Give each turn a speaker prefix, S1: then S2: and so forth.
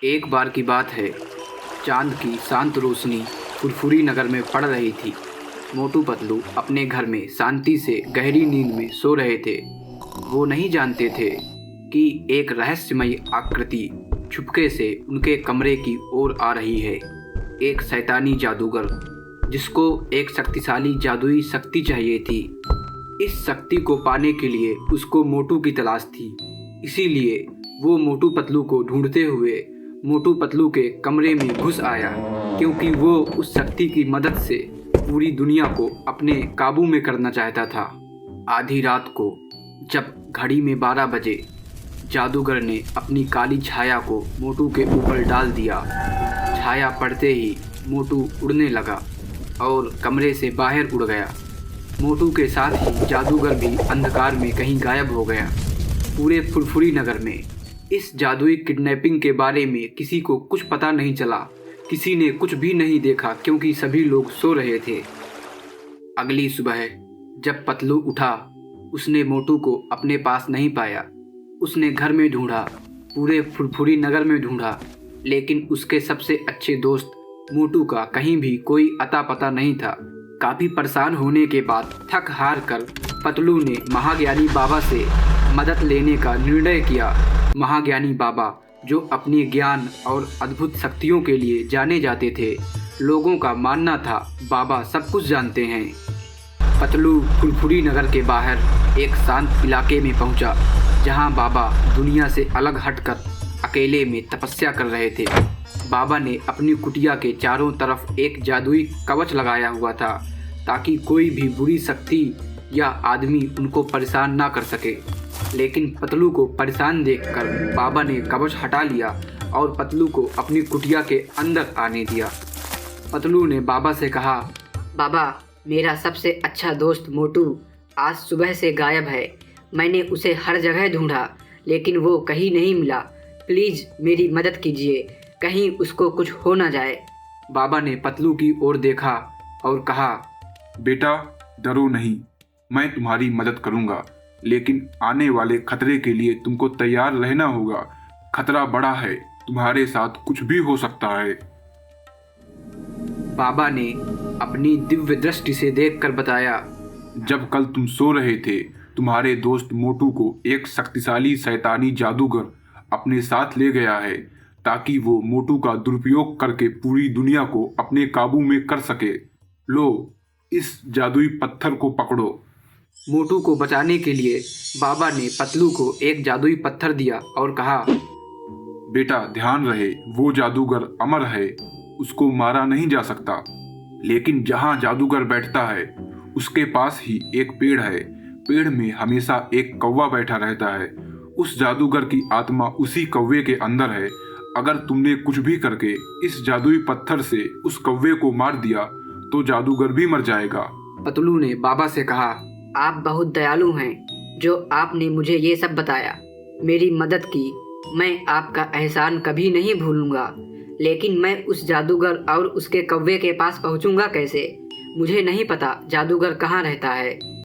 S1: एक बार की बात है। चांद की शांत रोशनी फुरफुरी नगर में पड़ रही थी। मोटू पतलू अपने घर में शांति से गहरी नींद में सो रहे थे। वो नहीं जानते थे कि एक रहस्यमयी आकृति छुपके से उनके कमरे की ओर आ रही है। एक शैतानी जादूगर जिसको एक शक्तिशाली जादुई शक्ति चाहिए थी। इस शक्ति को पाने के लिए उसको मोटू की तलाश थी। इसीलिए वो मोटू पतलू को ढूंढते हुए मोटू पतलू के कमरे में घुस आया, क्योंकि वो उस शक्ति की मदद से पूरी दुनिया को अपने काबू में करना चाहता था। आधी रात को जब घड़ी में 12 बजे जादूगर ने अपनी काली छाया को मोटू के ऊपर डाल दिया। छाया पड़ते ही मोटू उड़ने लगा और कमरे से बाहर उड़ गया। मोटू के साथ ही जादूगर भी अंधकार में कहीं गायब हो गया। पूरे फुरफुरी नगर में इस जादुई किडनैपिंग के बारे में किसी को कुछ पता नहीं चला। किसी ने कुछ भी नहीं देखा, क्योंकि सभी लोग सो रहे थे। अगली सुबह जब पतलू उठा, उसने मोटू को अपने पास नहीं पाया। उसने घर में ढूंढा, पूरे फुरफुरी नगर में ढूंढा, लेकिन उसके सबसे अच्छे दोस्त मोटू का कहीं भी कोई अता पता नहीं था। काफ़ी परेशान होने के बाद थक हार कर पतलू ने महाज्ञानी बाबा से मदद लेने का निर्णय किया। महाज्ञानी बाबा, जो अपने ज्ञान और अद्भुत शक्तियों के लिए जाने जाते थे, लोगों का मानना था बाबा सब कुछ जानते हैं। पतलू फुरफुरी नगर के बाहर एक शांत इलाके में पहुंचा, जहां बाबा दुनिया से अलग हटकर अकेले में तपस्या कर रहे थे। बाबा ने अपनी कुटिया के चारों तरफ एक जादुई कवच लगाया हुआ था, ताकि कोई भी बुरी शक्ति या आदमी उनको परेशान ना कर सके। लेकिन पतलू को परेशान देखकर बाबा ने कवच हटा लिया और पतलू को अपनी कुटिया के अंदर आने दिया। पतलू ने बाबा से कहा,
S2: बाबा, मेरा सबसे अच्छा दोस्त मोटू आज सुबह से गायब है। मैंने उसे हर जगह ढूंढा, लेकिन वो कहीं नहीं मिला। प्लीज़ मेरी मदद कीजिए, कहीं उसको कुछ हो ना जाए।
S1: बाबा ने पतलू की ओर देखा और कहा,
S3: बेटा, डरो नहीं, मैं तुम्हारी मदद करूंगा, लेकिन आने वाले खतरे के लिए तुमको तैयार रहना होगा। खतरा बड़ा है, तुम्हारे साथ कुछ भी हो सकता है।
S1: बाबा ने अपनी दिव्य दृष्टि से देखकर बताया,
S3: जब कल तुम सो रहे थे, तुम्हारे दोस्त मोटू को एक शक्तिशाली शैतानी जादूगर अपने साथ ले गया है, ताकि वो मोटू का दुरुपयोग करके पूरी दुनिया को अपने काबू में कर सके। लो, इस जादुई पत्थर को पकड़ो।
S1: मोटू को बचाने के लिए बाबा ने पतलू को एक जादुई पत्थर दिया और कहा,
S3: बेटा, ध्यान रहे, वो जादूगर अमर है, उसको मारा नहीं जा सकता। लेकिन जहाँ जादूगर बैठता है, उसके पास ही एक पेड़ है। पेड़ में हमेशा एक कौवा बैठा रहता है। उस जादूगर की आत्मा उसी कौवे के अंदर है। अगर तुमने कुछ भी करके इस जादुई पत्थर से उस कौवे को मार दिया, तो जादूगर भी मर जाएगा।
S1: पतलू ने बाबा से कहा,
S2: आप बहुत दयालु हैं, जो आपने मुझे ये सब बताया, मेरी मदद की। मैं आपका एहसान कभी नहीं भूलूंगा। लेकिन मैं उस जादूगर और उसके कौवे के पास पहुंचूंगा कैसे? मुझे नहीं पता जादूगर कहाँ रहता है।